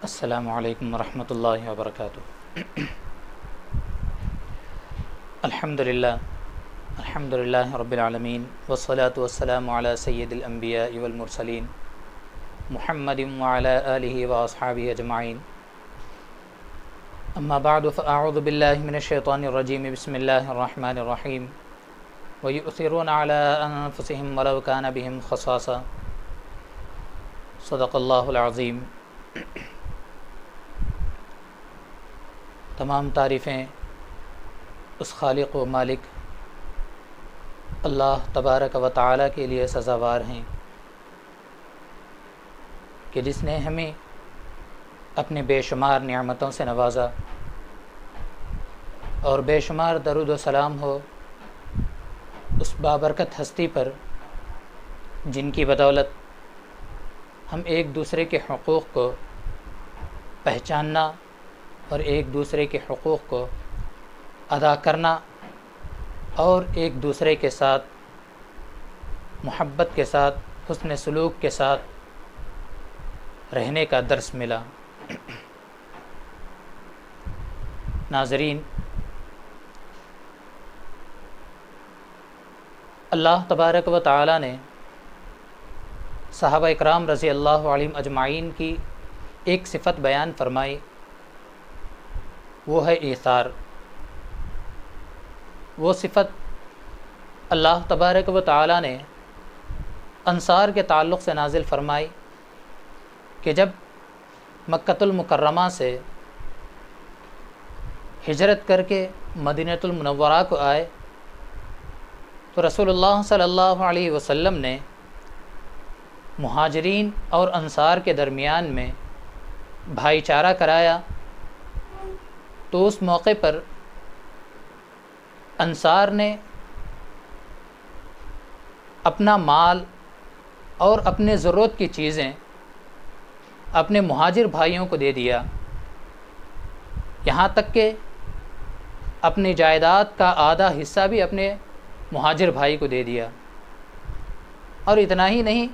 السلام علیکم ورحمۃ اللہ وبرکاتہ۔ الحمد للہ رب العالمین والصلاة والسلام علی سید الانبیاء والمرسلین محمد وعلی آلہ واصحابہ اجمعین، اما بعد فاعوذ باللہ من الشیطان الرجیم، بسم اللہ الرحمن الرحیم۔ ویؤثرون علی انفسہم ولو کان بہم خصاصہ، صدق اللہ العظیم۔ تمام تعریفیں اس خالق و مالک اللہ تبارک و تعالی کے لیے سزاوار ہیں کہ جس نے ہمیں اپنے بے شمار نعمتوں سے نوازا، اور بے شمار درود و سلام ہو اس بابرکت ہستی پر جن کی بدولت ہم ایک دوسرے کے حقوق کو پہچاننا اور ایک دوسرے کے حقوق کو ادا کرنا اور ایک دوسرے کے ساتھ محبت کے ساتھ حسن سلوک کے ساتھ رہنے کا درس ملا۔ ناظرین، اللہ تبارک و تعالی نے صحابہ اکرام رضی اللہ عنہم اجمعین کی ایک صفت بیان فرمائی، وہ ہے ایثار۔ وہ صفت اللہ تبارک و تعالی نے انصار کے تعلق سے نازل فرمائی کہ جب مکۃ المکرمہ سے ہجرت کر کے مدینۃ المنورہ کو آئے تو رسول اللہ صلی اللہ علیہ وسلم نے مہاجرین اور انصار کے درمیان میں بھائی چارہ کرایا۔ تو اس موقع پر انصار نے اپنا مال اور اپنے ضرورت کی چیزیں اپنے مہاجر بھائیوں کو دے دیا، یہاں تک کہ اپنی جائیداد کا آدھا حصہ بھی اپنے مہاجر بھائی کو دے دیا۔ اور اتنا ہی نہیں،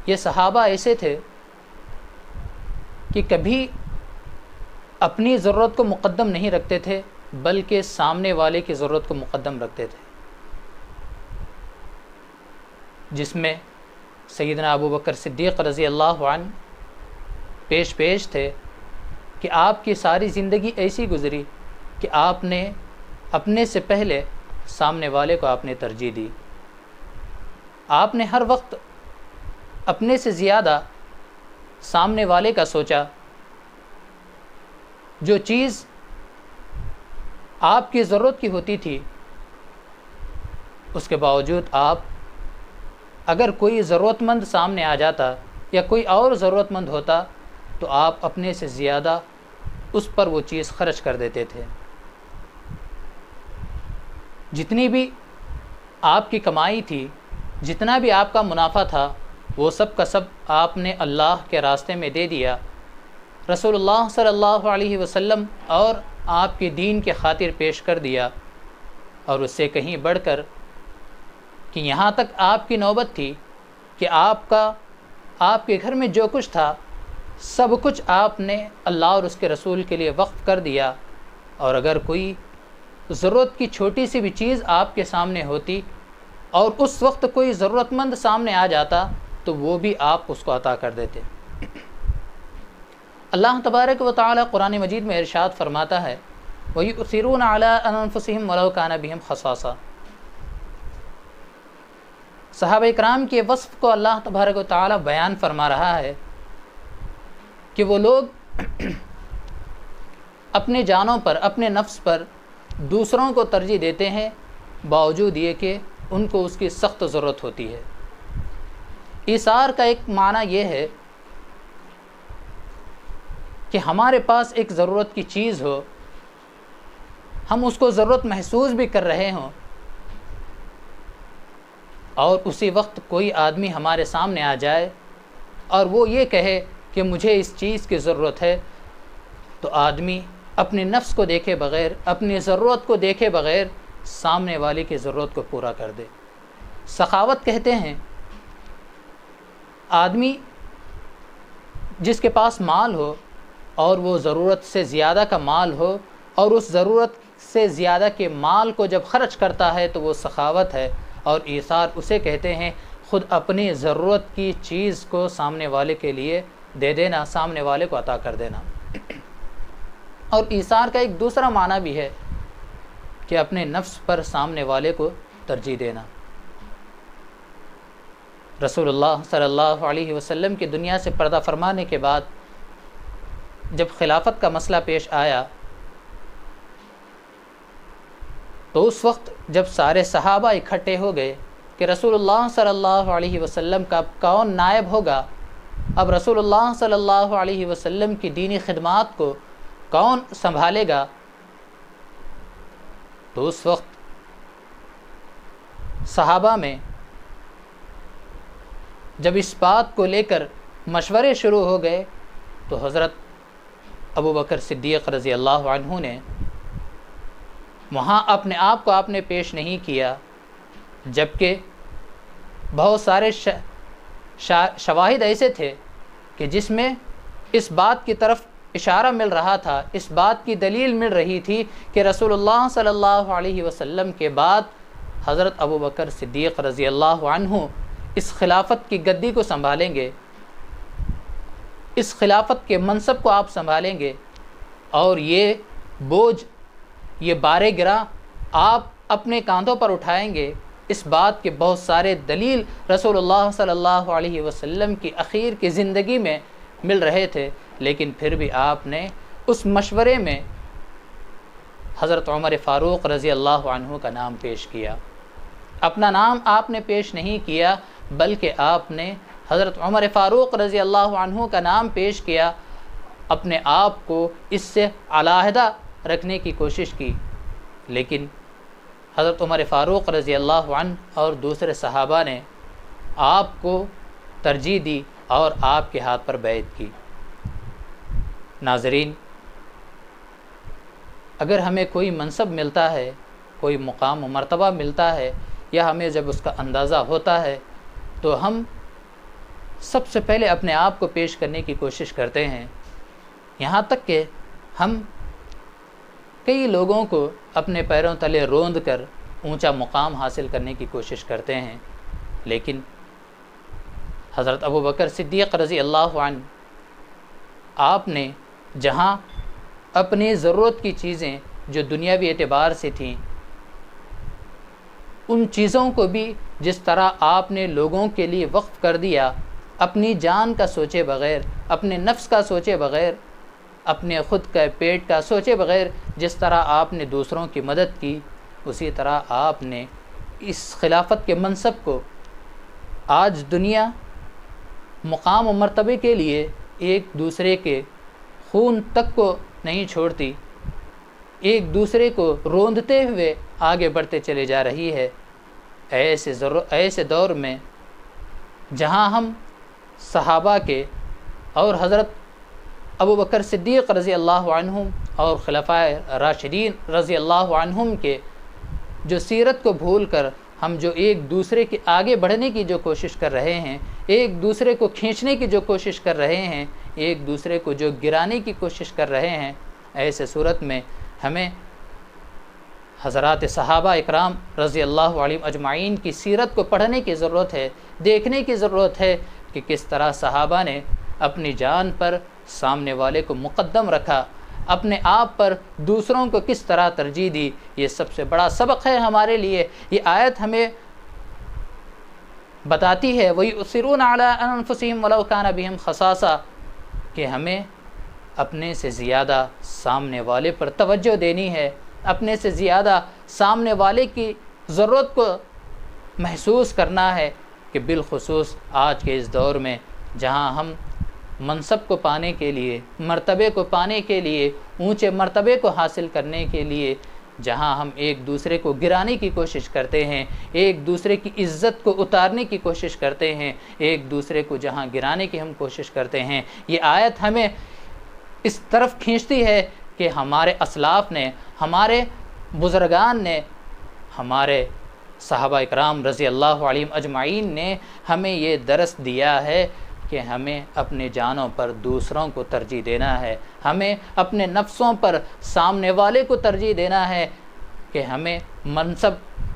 یہ صحابہ ایسے تھے کہ کبھی اپنی ضرورت کو مقدم نہیں رکھتے تھے بلکہ سامنے والے کی ضرورت کو مقدم رکھتے تھے، جس میں سیدنا ابو بکر صدیق رضی اللہ عنہ پیش تھے کہ آپ کی ساری زندگی ایسی گزری کہ آپ نے اپنے سے پہلے سامنے والے کو آپ نے ترجیح دی۔ آپ نے ہر وقت اپنے سے زیادہ سامنے والے کا سوچا۔ جو چیز آپ کی ضرورت کی ہوتی تھی اس کے باوجود آپ اگر کوئی ضرورت مند سامنے آ جاتا یا کوئی اور ضرورت مند ہوتا تو آپ اپنے سے زیادہ اس پر وہ چیز خرچ کر دیتے تھے۔ جتنی بھی آپ کی کمائی تھی، جتنا بھی آپ کا منافع تھا، وہ سب کا سب آپ نے اللہ کے راستے میں دے دیا، رسول اللہ صلی اللہ علیہ وسلم اور آپ کے دین کے خاطر پیش کر دیا۔ اور اس سے کہیں بڑھ کر کہ یہاں تک آپ کی نوبت تھی کہ آپ کے گھر میں جو کچھ تھا سب کچھ آپ نے اللہ اور اس کے رسول کے لیے وقف کر دیا، اور اگر کوئی ضرورت کی چھوٹی سی بھی چیز آپ کے سامنے ہوتی اور اس وقت کوئی ضرورت مند سامنے آ جاتا تو وہ بھی آپ اس کو عطا کر دیتے۔ اللہ تبارک و تعالی قرآن مجید میں ارشاد فرماتا ہے، وَيُؤْثِرُونَ عَلَىٰ أَنفُسِهِمْ وَلَوْ كَانَ بِهِمْ خَصَاصَةٌ۔ صحابہ کرام کے وصف کو اللہ تبارک و تعالی بیان فرما رہا ہے کہ وہ لوگ اپنے جانوں پر، اپنے نفس پر دوسروں کو ترجیح دیتے ہیں باوجود یہ کہ ان کو اس کی سخت ضرورت ہوتی ہے۔ ایثار کا ایک معنی یہ ہے کہ ہمارے پاس ایک ضرورت کی چیز ہو، ہم اس کو ضرورت محسوس بھی کر رہے ہوں، اور اسی وقت کوئی آدمی ہمارے سامنے آ جائے اور وہ یہ کہے کہ مجھے اس چیز کی ضرورت ہے، تو آدمی اپنے نفس کو دیکھے بغیر، اپنی ضرورت کو دیکھے بغیر سامنے والے کی ضرورت کو پورا کر دے۔ سخاوت کہتے ہیں آدمی جس کے پاس مال ہو اور وہ ضرورت سے زیادہ کا مال ہو اور اس ضرورت سے زیادہ کے مال کو جب خرچ کرتا ہے تو وہ سخاوت ہے، اور ایثار اسے کہتے ہیں خود اپنی ضرورت کی چیز کو سامنے والے کے لیے دے دینا، سامنے والے کو عطا کر دینا۔ اور ایثار کا ایک دوسرا معنی بھی ہے کہ اپنے نفس پر سامنے والے کو ترجیح دینا۔ رسول اللہ صلی اللہ علیہ وسلم کی دنیا سے پردہ فرمانے کے بعد جب خلافت کا مسئلہ پیش آیا تو اس وقت جب سارے صحابہ اکٹھے ہو گئے کہ رسول اللہ صلی اللہ علیہ وسلم کا کون نائب ہوگا، اب رسول اللہ صلی اللہ علیہ وسلم کی دینی خدمات کو کون سنبھالے گا، تو اس وقت صحابہ میں جب اس بات کو لے کر مشورے شروع ہو گئے تو حضرت ابو بکر صدیق رضی اللہ عنہ نے وہاں اپنے آپ کو آپ نے پیش نہیں کیا، جبکہ بہت سارے شواہد ایسے تھے کہ جس میں اس بات کی طرف اشارہ مل رہا تھا، اس بات کی دلیل مل رہی تھی کہ رسول اللہ صلی اللہ علیہ وسلم کے بعد حضرت ابو بکر صدیق رضی اللہ عنہ اس خلافت کی گدی کو سنبھالیں گے، اس خلافت کے منصب کو آپ سنبھالیں گے، اور یہ بوجھ، یہ بارے گرا آپ اپنے کاندھوں پر اٹھائیں گے۔ اس بات کے بہت سارے دلیل رسول اللہ صلی اللہ علیہ وسلم کی اخیر کی زندگی میں مل رہے تھے، لیکن پھر بھی آپ نے اس مشورے میں حضرت عمر فاروق رضی اللہ عنہ کا نام پیش کیا۔ اپنا نام آپ نے پیش نہیں کیا، بلکہ آپ نے حضرت عمر فاروق رضی اللہ عنہ کا نام پیش کیا، اپنے آپ کو اس سے علیحدہ رکھنے کی کوشش کی، لیکن حضرت عمر فاروق رضی اللہ عنہ اور دوسرے صحابہ نے آپ کو ترجیح دی اور آپ کے ہاتھ پر بیعت کی۔ ناظرین، اگر ہمیں کوئی منصب ملتا ہے، کوئی مقام و مرتبہ ملتا ہے، یا ہمیں جب اس کا اندازہ ہوتا ہے تو ہم سب سے پہلے اپنے آپ کو پیش کرنے کی کوشش کرتے ہیں، یہاں تک کہ ہم کئی لوگوں کو اپنے پیروں تلے روند کر اونچا مقام حاصل کرنے کی کوشش کرتے ہیں، لیکن حضرت ابو بکر صدیق رضی اللہ عنہ آپ نے جہاں اپنی ضرورت کی چیزیں جو دنیاوی اعتبار سے تھیں، ان چیزوں کو بھی جس طرح آپ نے لوگوں کے لیے وقف کر دیا، اپنی جان کا سوچے بغیر، اپنے نفس کا سوچے بغیر، اپنے خود کا پیٹ کا سوچے بغیر جس طرح آپ نے دوسروں کی مدد کی، اسی طرح آپ نے اس خلافت کے منصب کو، آج دنیا مقام و مرتبے کے لیے ایک دوسرے کے خون تک کو نہیں چھوڑتی، ایک دوسرے کو روندتے ہوئے آگے بڑھتے چلے جا رہی ہے۔ ایسے دور میں جہاں ہم صحابہ کے اور حضرت ابو بکر صدیق رضی اللہ عنہم اور خلفائے راشدین رضی اللہ عنہم کے جو سیرت کو بھول کر ہم جو ایک دوسرے کے آگے بڑھنے کی جو کوشش کر رہے ہیں، ایک دوسرے کو کھینچنے کی جو کوشش کر رہے ہیں، ایک دوسرے کو جو گرانے کی کوشش کر رہے ہیں، ایسے صورت میں ہمیں حضرات صحابہ اکرام رضی اللہ علیہم اجمعین کی سیرت کو پڑھنے کی ضرورت ہے، دیکھنے کی ضرورت ہے کہ کس طرح صحابہ نے اپنی جان پر سامنے والے کو مقدم رکھا، اپنے آپ پر دوسروں کو کس طرح ترجیح دی۔ یہ سب سے بڑا سبق ہے ہمارے لیے۔ یہ آیت ہمیں بتاتی ہے وَيُؤْثِرُونَ عَلَىٰ أَنفُسِهِمْ وَلَوْ كَانَ بِهِمْ خَصَاصَةٌ، کہ ہمیں اپنے سے زیادہ سامنے والے پر توجہ دینی ہے، اپنے سے زیادہ سامنے والے کی ضرورت کو محسوس کرنا ہے، کہ بالخصوص آج کے اس دور میں جہاں ہم منصب کو پانے کے لیے، مرتبے کو پانے کے لیے، اونچے مرتبے کو حاصل کرنے کے لیے جہاں ہم ایک دوسرے کو گرانے کی کوشش کرتے ہیں، ایک دوسرے کی عزت کو اتارنے کی کوشش کرتے ہیں، ایک دوسرے کو جہاں گرانے کی ہم کوشش کرتے ہیں، یہ آیت ہمیں اس طرف کھینچتی ہے کہ ہمارے اسلاف نے، ہمارے بزرگان نے، ہمارے صحابہ اکرام رضی اللہ علیہم اجمعین نے ہمیں یہ درس دیا ہے کہ ہمیں اپنی جانوں پر دوسروں کو ترجیح دینا ہے، ہمیں اپنے نفسوں پر سامنے والے کو ترجیح دینا ہے، کہ ہمیں منصب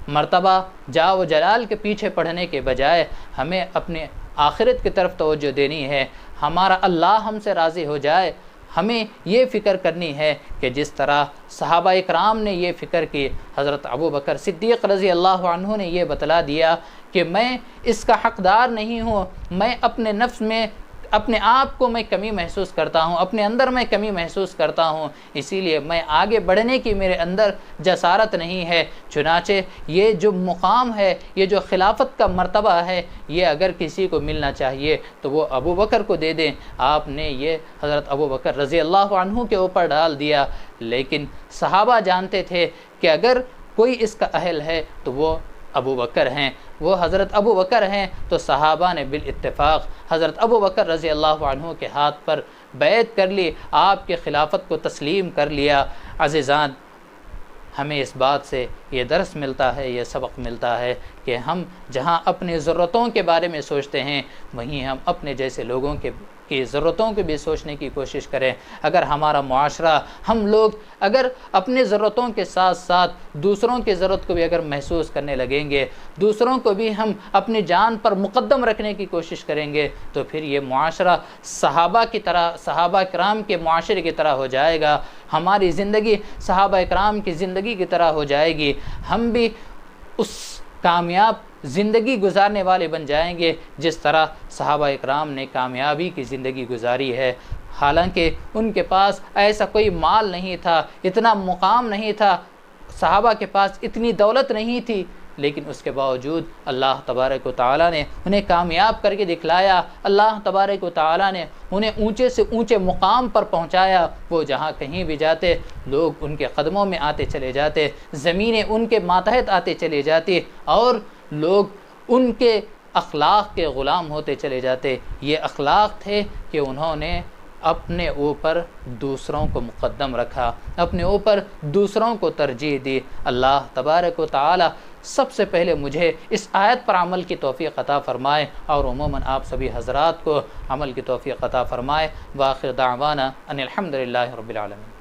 مرتبہ جاہ و جلال کے پیچھے پڑھنے کے بجائے ہمیں اپنے آخرت کی طرف توجہ دینی ہے، ہمارا اللہ ہم سے راضی ہو جائے۔ ہمیں یہ فکر کرنی ہے کہ جس طرح صحابہ اکرام نے یہ فکر کی، حضرت ابوبکر صدیق رضی اللہ عنہ نے یہ بتلا دیا کہ میں اس کا حقدار نہیں ہوں، میں اپنے نفس میں اپنے آپ کو میں کمی محسوس کرتا ہوں، اپنے اندر میں کمی محسوس کرتا ہوں، اسی لیے میں آگے بڑھنے کی میرے اندر جسارت نہیں ہے۔ چنانچہ یہ جو مقام ہے، یہ جو خلافت کا مرتبہ ہے، یہ اگر کسی کو ملنا چاہیے تو وہ ابوبکر کو دے دیں۔ آپ نے یہ حضرت ابوبکر رضی اللہ عنہ کے اوپر ڈال دیا، لیکن صحابہ جانتے تھے کہ اگر کوئی اس کا اہل ہے تو وہ ابوبکر ہیں، وہ حضرت ابوبکر ہیں۔ تو صحابہ نے بالاتفاق حضرت ابوبکر رضی اللہ عنہ کے ہاتھ پر بیعت کر لی، آپ کے خلافت کو تسلیم کر لیا۔ عزیزان، ہمیں اس بات سے یہ درس ملتا ہے، یہ سبق ملتا ہے کہ ہم جہاں اپنی ضرورتوں کے بارے میں سوچتے ہیں، وہیں ہم اپنے جیسے لوگوں کی ضرورتوں کو بھی سوچنے کی کوشش کریں۔ اگر ہمارا معاشرہ، ہم لوگ اگر اپنی ضرورتوں کے ساتھ ساتھ دوسروں کی ضرورت کو بھی اگر محسوس کرنے لگیں گے، دوسروں کو بھی ہم اپنی جان پر مقدم رکھنے کی کوشش کریں گے، تو پھر یہ معاشرہ صحابہ کی طرح، صحابہ کرام کے معاشرے کی طرح ہو جائے گا، ہماری زندگی صحابہ کرام کی زندگی کی طرح ہو جائے گی، ہم بھی اس کامیاب زندگی گزارنے والے بن جائیں گے جس طرح صحابہ اکرام نے کامیابی کی زندگی گزاری ہے۔ حالانکہ ان کے پاس ایسا کوئی مال نہیں تھا، اتنا مقام نہیں تھا، صحابہ کے پاس اتنی دولت نہیں تھی، لیکن اس کے باوجود اللہ تبارک و تعالیٰ نے انہیں کامیاب کر کے دکھلایا، اللہ تبارک و تعالیٰ نے انہیں اونچے سے اونچے مقام پر پہنچایا۔ وہ جہاں کہیں بھی جاتے، لوگ ان کے قدموں میں آتے چلے جاتے، زمینیں ان کے ماتحت آتے چلے جاتی، اور لوگ ان کے اخلاق کے غلام ہوتے چلے جاتے۔ یہ اخلاق تھے کہ انہوں نے اپنے اوپر دوسروں کو مقدم رکھا، اپنے اوپر دوسروں کو ترجیح دی۔ اللہ تبارک و تعالی سب سے پہلے مجھے اس آیت پر عمل کی توفیق عطا فرمائے، اور عموماً آپ سبھی حضرات کو عمل کی توفیق عطا فرمائے۔ وآخر دعوانا ان الحمدللہ رب العالمین۔